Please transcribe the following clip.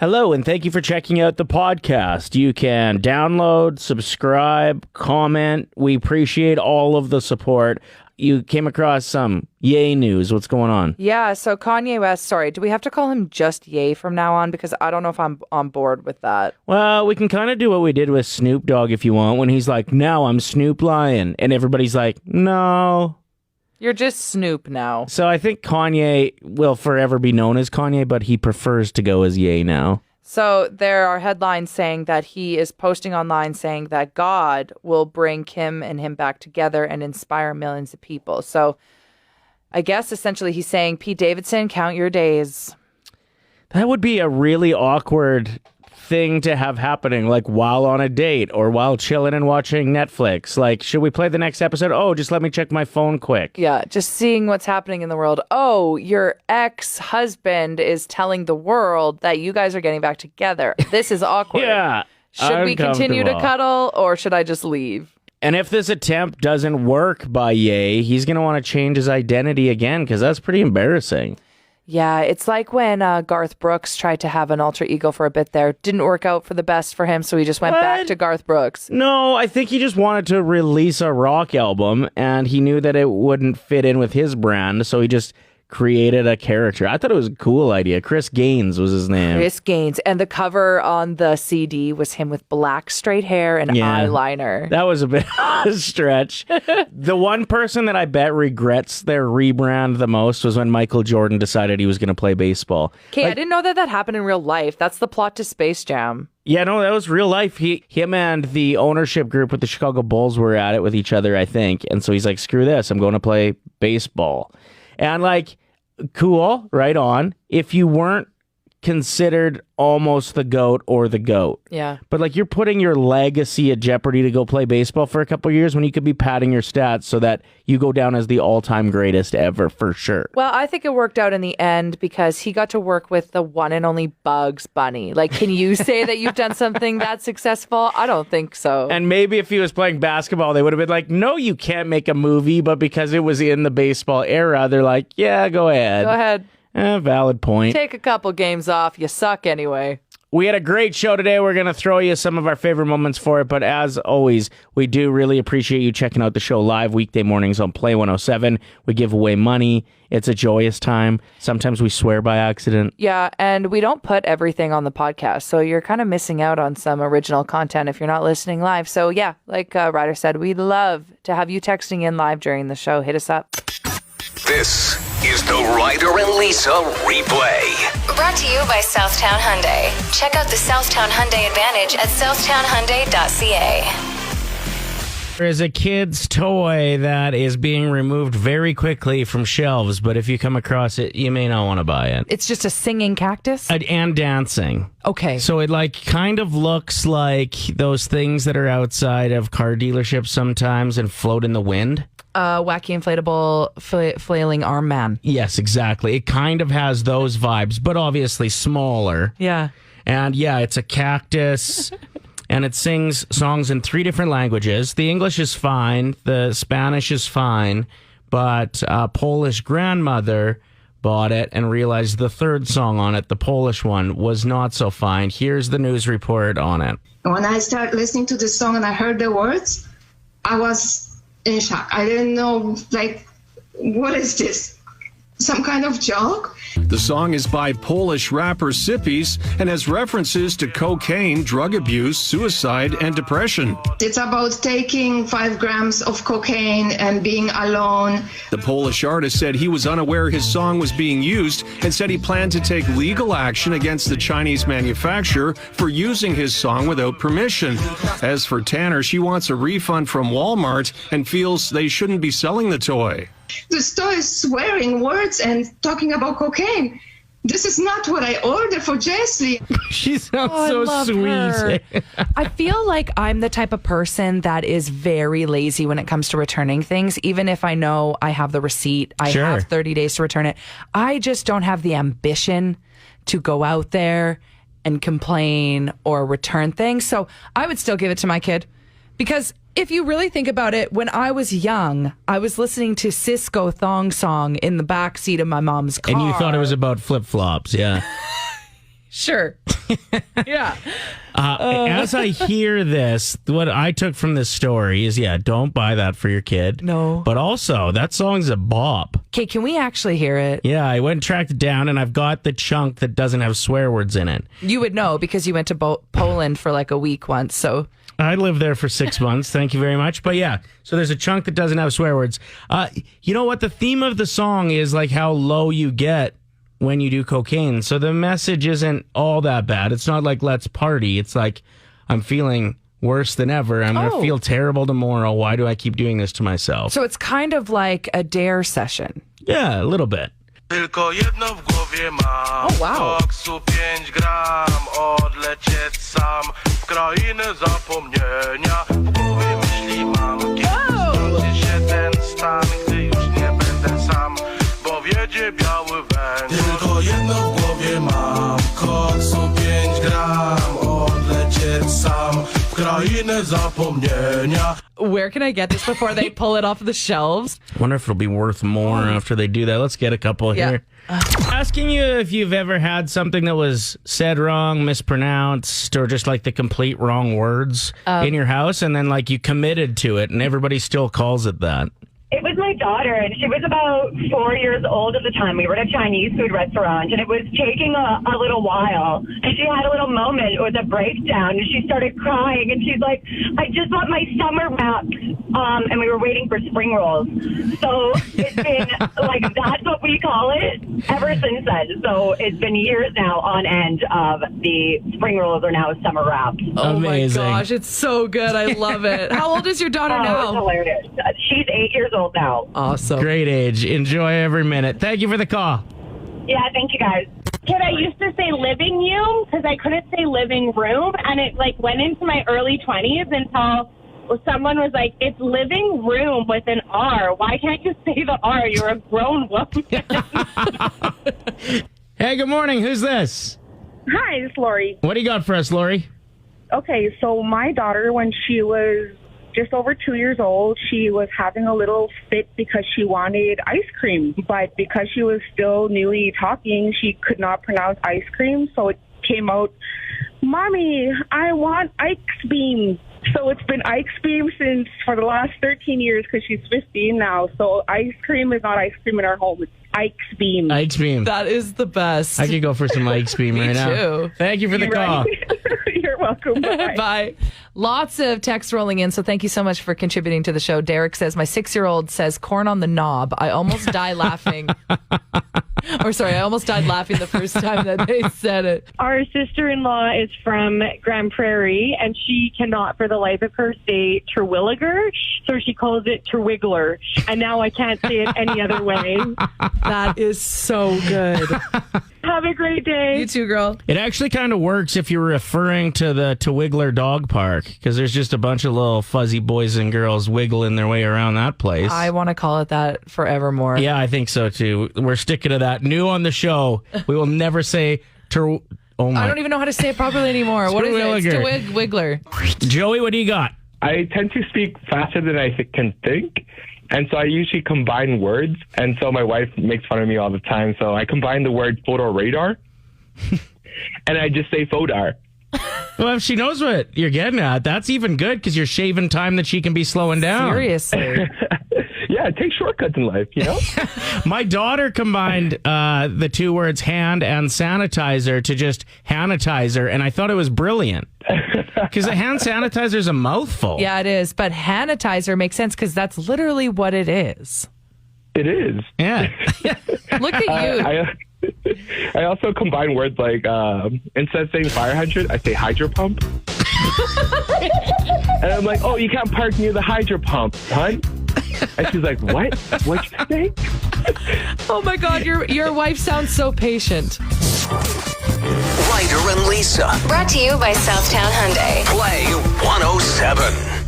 Hello, and thank you for checking out the podcast. You can download, subscribe, comment. We appreciate all of the support. You came across some Ye news. What's going on? Yeah, so Kanye West, sorry, do we have to call him just Ye from now on? Because I don't know if I'm on board with that. Well, we can kind of do what we did with Snoop Dogg if you want, when he's like, now I'm Snoop Lion. And everybody's like, no. You're just Snoop now. So I think Kanye will forever be known as Kanye, but he prefers to go as Ye now. So there are headlines saying that he is posting online saying that God will bring Kim and him back together and inspire millions of people. So I guess essentially he's saying, Pete Davidson, count your days. That would be a really awkward thing to have happening, like while on a date or while chilling and watching Netflix. Like, should we play the next episode? Oh, just let me check my phone quick. Yeah, just seeing what's happening in the world. Oh, your ex-husband is telling the world that you guys are getting back together. This is awkward. Yeah. Should we continue to cuddle or should I just leave? And if this attempt doesn't work by Ye, he's going to want to change his identity again because that's pretty embarrassing. Yeah, it's like when Garth Brooks tried to have an alter ego for a bit there. Didn't work out for the best for him, so he just went back to Garth Brooks. No, I think he just wanted to release a rock album, and he knew that it wouldn't fit in with his brand, so he just created a character. I thought it was a cool idea. Chris Gaines was his name. Chris Gaines. And the cover on the CD was him with black straight hair and eyeliner. That was a bit of a stretch. The one person that I bet regrets their rebrand the most was when Michael Jordan decided he was going to play baseball. Okay, I didn't know that happened in real life. That's the plot to Space Jam. Yeah, no, that was real life. Him and the ownership group with the Chicago Bulls were at it with each other, I think. And so he's like, screw this, I'm going to play baseball. And like, cool, right on. If you weren't considered almost the GOAT or the GOAT. Yeah. But like, you're putting your legacy at jeopardy to go play baseball for a couple of years when you could be padding your stats so that you go down as the all-time greatest ever for sure. Well, I think it worked out in the end because he got to work with the one and only Bugs Bunny. Like, can you say that you've done something that successful? I don't think so. And maybe if he was playing basketball, they would have been like, no, you can't make a movie. But because it was in the baseball era, they're like, yeah, go ahead. Go ahead. Valid point. Take a couple games off. You suck anyway. We had a great show today. We're going to throw you some of our favorite moments for it. But as always, we do really appreciate you checking out the show live weekday mornings on Play 107. We give away money. It's a joyous time. Sometimes we swear by accident. Yeah, and we don't put everything on the podcast. So you're kind of missing out on some original content if you're not listening live. So yeah, like Ryder said, we'd love to have you texting in live during the show. Hit us up. This is the Ryder and Lisa replay. Brought to you by Southtown Hyundai. Check out the Southtown Hyundai Advantage at southtownhyundai.ca. There is a kid's toy that is being removed very quickly from shelves, but if you come across it, you may not want to buy it. It's just a singing cactus? And dancing. Okay. So it like kind of looks like those things that are outside of car dealerships sometimes and float in the wind. Wacky inflatable flailing arm man. Yes, exactly. It kind of has those vibes, but obviously smaller. Yeah. And yeah, it's a cactus. And it sings songs in 3 different languages. The English is fine. The Spanish is fine. But a Polish grandmother bought it and realized the third song on it, the Polish one, was not so fine. Here's the news report on it. When I started listening to the song and I heard the words, I was in shock. I didn't know, like, what is this? Some kind of joke? The song is by Polish rapper Sippies and has references to cocaine, drug abuse, suicide, and depression. It's about taking 5 grams of cocaine and being alone. The Polish artist said he was unaware his song was being used and said he planned to take legal action against the Chinese manufacturer for using his song without permission. As for Tanner, she wants a refund from Walmart and feels they shouldn't be selling the toy. The store is swearing words and talking about cocaine. This is not what I ordered for Jessie. She sounds so sweet. I feel like I'm the type of person that is very lazy when it comes to returning things. Even if I know I have the receipt, I have 30 days to return it. I just don't have the ambition to go out there and complain or return things. So I would still give it to my kid. Because if you really think about it, when I was young, I was listening to Cisco Thong Song in the backseat of my mom's car. And you thought it was about flip-flops, yeah. Sure. Yeah. As I hear this, what I took from this story is, don't buy that for your kid. No. But also, that song's a bop. Okay, can we actually hear it? Yeah, I went and tracked it down, and I've got the chunk that doesn't have swear words in it. You would know because you went to Poland for like a week once, so... I lived there for 6 months. Thank you very much. But yeah, so there's a chunk that doesn't have swear words. You know what? The theme of the song is like how low you get when you do cocaine. So the message isn't all that bad. It's not like let's party. It's like I'm feeling worse than ever. I'm going to feel terrible tomorrow. Why do I keep doing this to myself? So it's kind of like a dare session. Yeah, a little bit. Tylko jedno w głowie mam. Oh, wow. Koksu 5 gram, odlecieć sam w krainę zapomnienia. W głowie myśli mam, kiedy skończy się ten stan, gdy już nie będę sam, bo wiedzie biały węgiel. Tylko jedno w głowie mam, koksu 5 gram, odlecieć sam w krainę zapomnienia. Where can I get this before they pull it off the shelves? Wonder if it'll be worth more after they do that. Let's get a couple here. Asking you if you've ever had something that was said wrong, mispronounced, or just like the complete wrong words in your house, and then like you committed to it, and everybody still calls it that. It was my daughter, and she was about 4 years old at the time. We were at a Chinese food restaurant, and it was taking a little while. And she had a little moment. It was a breakdown, and she started crying. And she's like, I just want my summer wraps. And we were waiting for spring rolls. So it's been, like, that's what we call it ever since then. So it's been years now on end of the spring rolls are now summer wraps. Oh, Amazing. my gosh. It's so good. I love it. How old is your daughter It's now? hilarious. She's 8 years old now. Awesome. Great age. Enjoy every minute. Thank you for the call. Yeah, thank you guys. Kid, I used to say living room because I couldn't say living room, and it like went into my early 20s until someone was like, it's living room with an R. Why can't you say the R? You're a grown woman. Hey, good morning. Who's this? Hi, it's Lori. What do you got for us, Lori? Okay, so my daughter, when she was just over 2 years old, she was having a little fit because she wanted ice cream. But because she was still newly talking, she could not pronounce ice cream. So it came out, Mommy, I want ice beam. So it's been ice beam for the last 13 years because she's 15 now. So ice cream is not ice cream in our home. It's Ike's beam. Ike's beam. That is the best. I could go for some Ike's beam right now. too. Thank you for the call. You're welcome. Bye. Bye. Lots of text rolling in, so thank you so much for contributing to the show. Derek says, my 6-year-old says corn on the knob. I almost die laughing. I almost died laughing the first time that they said it. Our sister-in-law is from Grand Prairie, and she cannot for the life of her say Terwilliger, so she calls it Terwiggler. And now I can't say it any other way. That is so good. Have a great day. You too, girl. It actually kind of works if you're referring to the Twiggler dog park, because there's just a bunch of little fuzzy boys and girls wiggling their way around that place. I want to call it that forevermore. Yeah, I think so too. We're sticking to that. New on the show, we will never say I don't even know how to say it properly anymore. What is it? It's Wiggler. Joey, what do you got? I tend to speak faster than I can think. And so I usually combine words. And so my wife makes fun of me all the time. So I combine the word photo radar and I just say Fodar. Well, if she knows what you're getting at, that's even good because you're shaving time that she can be slowing down. Seriously. Yeah, take shortcuts in life, you know? My daughter combined the two words hand and sanitizer to just sanitizer, and I thought it was brilliant. Because a hand sanitizer is a mouthful. Yeah, it is. But sanitizer makes sense because that's literally what it is. It is. Yeah. Look at you. I also combine words like, instead of saying fire hydrant, I say hydro pump. And I'm like, oh, you can't park near the hydro pump, hon. And she's like, what? What'd you say? Oh, my God. Your wife sounds so patient. Ryder and Lisa. Brought to you by Southtown Hyundai. Play 107.